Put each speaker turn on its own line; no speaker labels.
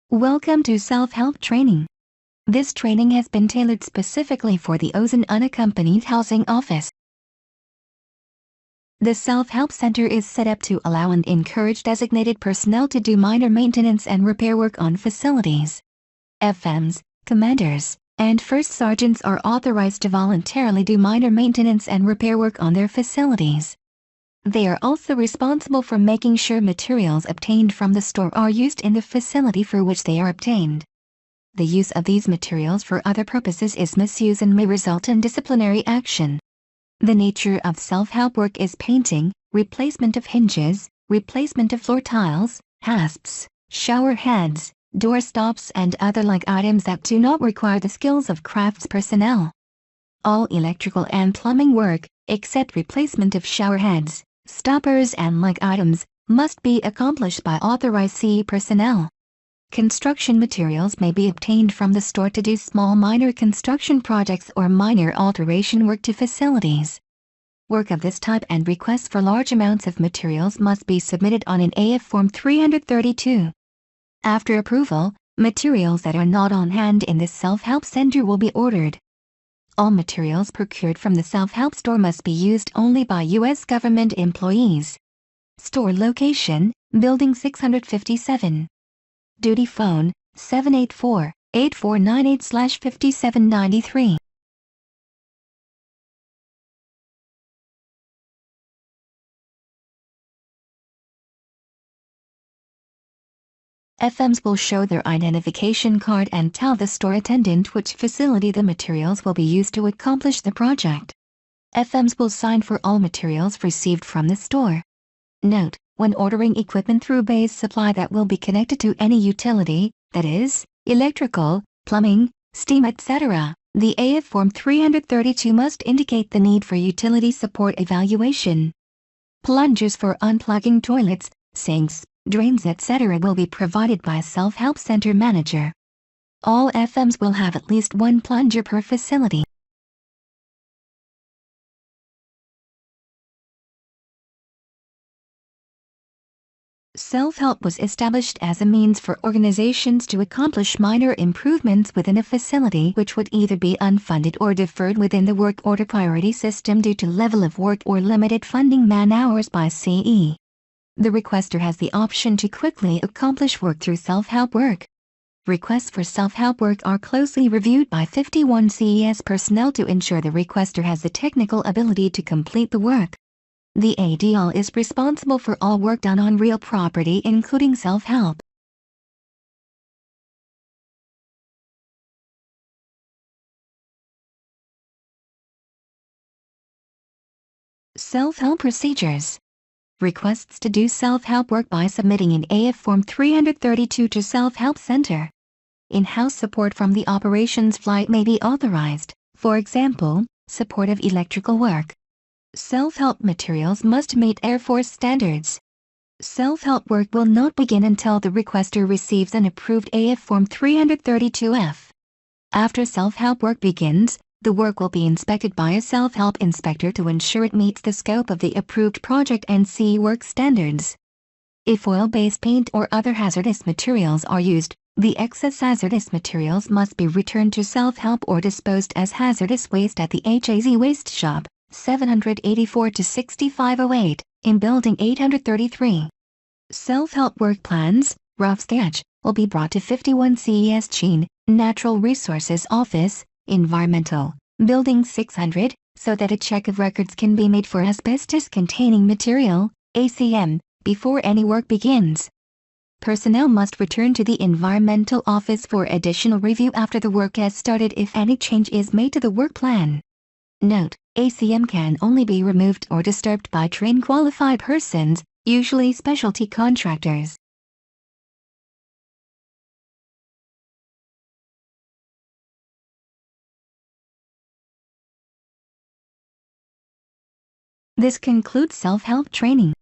Welcome to Self-Help Training. This training has been tailored specifically for the Ozone Unaccompanied Housing Office. The Self-Help Center is set up to allow and encourage designated personnel to do minor maintenance and repair work on facilities. FMs, commanders, and first sergeants are authorized to voluntarily do minor maintenance and repair work on their facilities. They are also responsible for making sure materials obtained from the store are used in the facility for which they are obtained. The use of these materials for other purposes is misuse and may result in disciplinary action. The nature of self-help work is painting, replacement of hinges, replacement of floor tiles, hasps, shower heads, door stops and other like items that do not require the skills of crafts personnel. All electrical and plumbing work, except replacement of shower heads, stoppers and like items, must be accomplished by authorized CE personnel. Construction materials may be obtained from the store to do small minor construction projects or minor alteration work to facilities. Work of this type and requests for large amounts of materials must be submitted on an AF Form 332. After approval, materials that are not on hand in the Self-Help Center will be ordered. All materials procured from the Self-Help store must be used only by U.S. government employees. Store location, Building 657. Duty phone, 784-8498/5793. FMs will show their identification card and tell the store attendant which facility the materials will be used to accomplish the project. FMs will sign for all materials received from the store. Note: when ordering equipment through Base Supply that will be connected to any utility, that is, electrical, plumbing, steam etc., the AF Form 332 must indicate the need for utility support evaluation. Plungers for unplugging toilets, sinks, drains etc. will be provided by Self-Help Center Manager. All FMs will have at least one plunger per facility. Self-help was established as a means for organizations to accomplish minor improvements within a facility which would either be unfunded or deferred within the work order priority system due to level of work or limited funding man-hours by CE. The requester has the option to quickly accomplish work through self-help work. Requests for self-help work are closely reviewed by 51 CES personnel to ensure the requester has the technical ability to complete the work. The ADL is responsible for all work done on real property including self-help. Self-help procedures. Requests to do self-help work by submitting an AF Form 332 to Self-Help Center. In-house support from the operations flight may be authorized, for example, support of electrical work. Self-help materials must meet Air Force standards. Self-help work will not begin until the requester receives an approved AF Form 332F. After self-help work begins, the work will be inspected by a self-help inspector to ensure it meets the scope of the approved project and CE work standards. If oil-based paint or other hazardous materials are used, the excess hazardous materials must be returned to self-help or disposed as hazardous waste at the HAZ Waste Shop, 784-6508, in Building 833. Self-help work plans, rough sketch, will be brought to 51 CES Chin, Natural Resources Office, Environmental, Building 600, so that a check of records can be made for asbestos-containing material, ACM, before any work begins. Personnel must return to the Environmental Office for additional review after the work has started if any change is made to the work plan. Note: ACM can only be removed or disturbed by trained qualified persons, usually specialty contractors. This concludes self-help training.